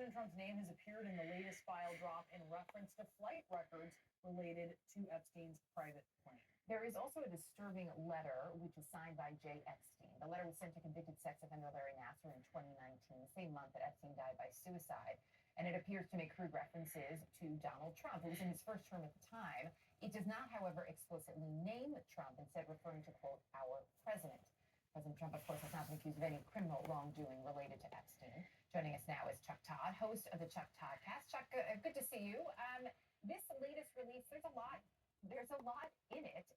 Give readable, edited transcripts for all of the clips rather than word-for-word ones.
President Trump's name has appeared in the latest file drop in reference to flight records related to Epstein's private plane. There is also a disturbing letter, which is signed by J. Epstein. The letter was sent to convicted sex offender Larry Nassar in 2019, the same month that Epstein died by suicide. And it appears to make crude references to Donald Trump, who was in his first term at the time. It does not, however, explicitly name Trump, instead referring to, quote, our president. President Trump, of course, has not been accused of any criminal wrongdoing related to Epstein. Joining us now is Chuck Todd, host of the Chuck Toddcast. Chuck, good to see you. This latest release, there's a lot in it,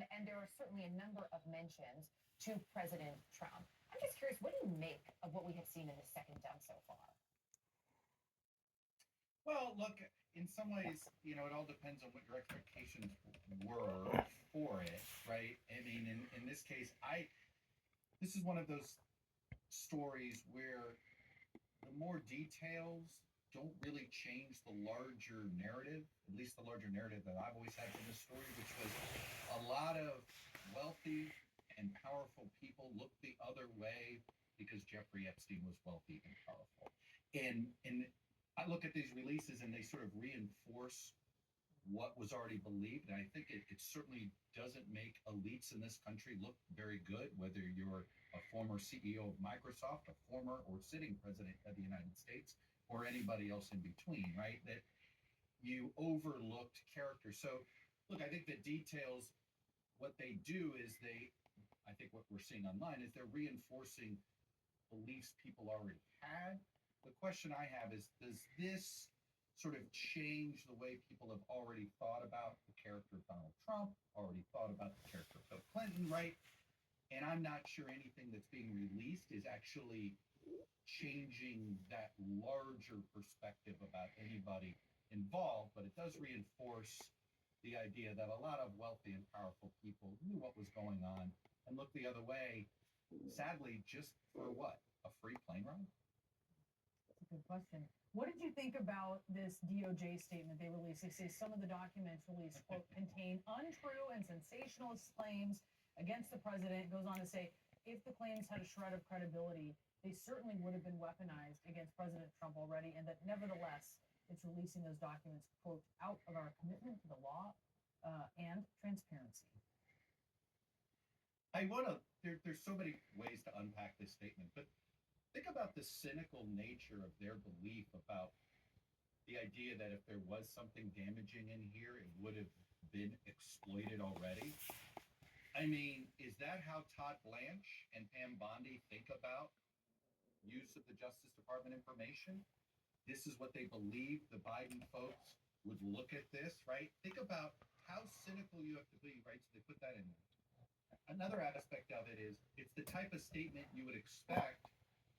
and there are certainly a number of mentions to President Trump. I'm just curious, what do you make of what we have seen in the second dump so far? Well, look, in some ways, it all depends on what your expectations were for it, right? I mean, in this case, this is one of those stories where the more details don't really change the larger narrative, at least the larger narrative that I've always had from this story, which was a lot of wealthy and powerful people looked the other way because Jeffrey Epstein was wealthy and powerful. And I look at these releases and they sort of reinforce what was already believed. And I think it certainly doesn't make elites in this country look very good, whether you're a former CEO of Microsoft, a former or sitting president of the United States, or anybody else in between, right? That you overlooked character. So, look, I think the details, what they do is I think what we're seeing online is they're reinforcing beliefs people already had. The question I have is, does this sort of change the way people have already thought about the character of Donald Trump, already thought about the character of Bill Clinton, right? And I'm not sure anything that's being released is actually changing that larger perspective about anybody involved, but it does reinforce the idea that a lot of wealthy and powerful people knew what was going on and looked the other way, sadly, just for what? A free plane ride? That's a good question. What did you think about this DOJ statement they released? They say some of the documents released, quote, contain untrue and sensationalist claims against the president. It goes on to say, if the claims had a shred of credibility, they certainly would have been weaponized against President Trump already, and that nevertheless, it's releasing those documents, quote, out of our commitment to the law and transparency. There's so many ways to unpack this statement, but think about the cynical nature of their belief about the idea that if there was something damaging in here, it would have been exploited already. I mean, is that how Todd Blanche and Pam Bondi think about use of the Justice Department information? This is what they believe the Biden folks would look at this, right? Think about how cynical you have to be, right? So they put that in there. Another aspect of it is it's the type of statement you would expect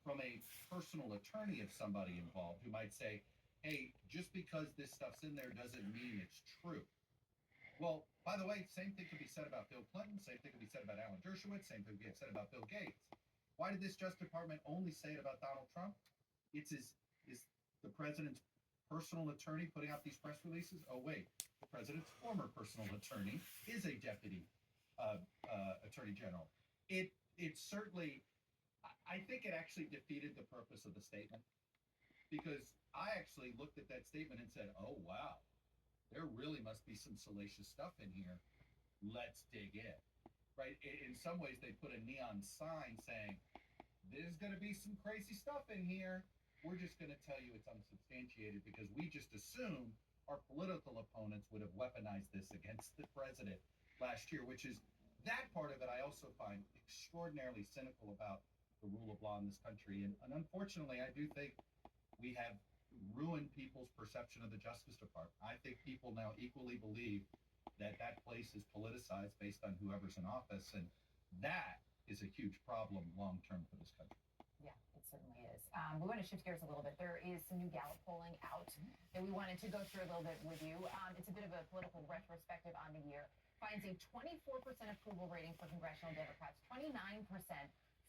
from a personal attorney of somebody involved who might say, hey, just because this stuff's in there doesn't mean it's true. Well, by the way, same thing could be said about Bill Clinton, same thing could be said about Alan Dershowitz, same thing could be said about Bill Gates. Why did this Justice Department only say it about Donald Trump? Is the president's personal attorney putting out these press releases? Oh, wait, the president's former personal attorney is a deputy attorney general. It certainly, I think it actually defeated the purpose of the statement, because I actually looked at that statement and said, oh, wow, there really must be some salacious stuff in here. Let's dig in. Right? In some ways, they put a neon sign saying, there's going to be some crazy stuff in here. We're just going to tell you it's unsubstantiated because we just assume our political opponents would have weaponized this against the president last year, which is that part of it I also find extraordinarily cynical about the rule of law in this country. And unfortunately, I do think we have ruined people's perception of the Justice Department. I think people now equally believe that place is politicized based on whoever's in office, and that is a huge problem long-term for this country. Yeah, it certainly is. We want to shift gears a little bit. There is some new Gallup polling out that we wanted to go through a little bit with you. It's a bit of a political retrospective on the year. Finds a 24% approval rating for congressional Democrats, 29%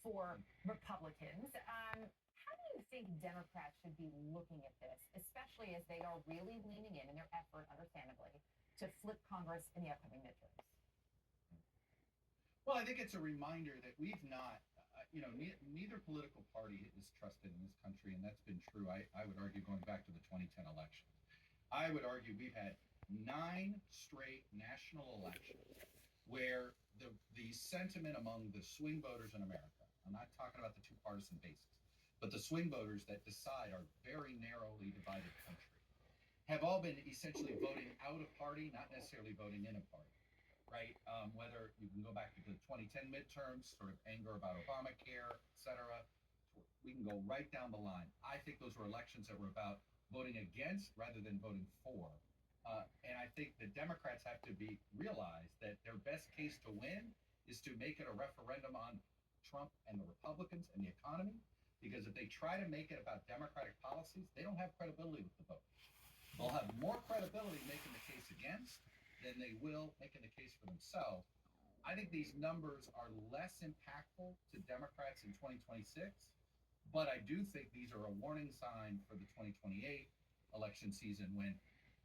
for Republicans. How do you think Democrats should be looking at this, especially as they are really leaning in their effort, understandably, to flip Congress in the upcoming midterms? Well, I think it's a reminder that we've not, neither political party is trusted in this country, and that's been true. I would argue going back to the 2010 election. I would argue we've had 9 straight national elections where the sentiment among the swing voters in America, I'm not talking about the two partisan bases, but the swing voters that decide our very narrowly divided country, have all been essentially voting out a party, not necessarily voting in a party, right? Whether you can go back to the 2010 midterms, sort of anger about Obamacare, et cetera. We can go right down the line. I think those were elections that were about voting against rather than voting for. And I think the Democrats have to realize that their best case to win is to make it a referendum on Trump and the Republicans and the economy. Because if they try to make it about Democratic policies, they don't have credibility with the voters. They'll have more credibility making the case against than they will making the case for themselves. I think these numbers are less impactful to Democrats in 2026, but I do think these are a warning sign for the 2028 election season when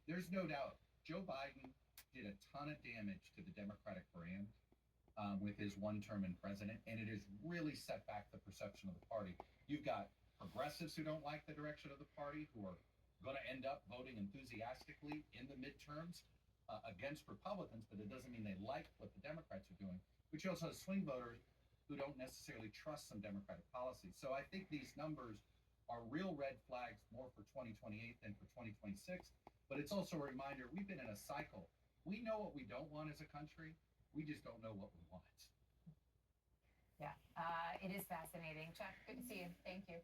there's no doubt Joe Biden did a ton of damage to the Democratic brand with his one term in president, and it has really set back the perception of the party. You've got progressives who don't like the direction of the party, who are going to end up voting enthusiastically in the midterms against Republicans, but it doesn't mean they like what the Democrats are doing. But you also have swing voters who don't necessarily trust some Democratic policies. So I think these numbers are real red flags more for 2028 than for 2026. But it's also a reminder we've been in a cycle. We know what we don't want as a country. We just don't know what we want. Yeah, it is fascinating. Chuck, good to see you. Thank you.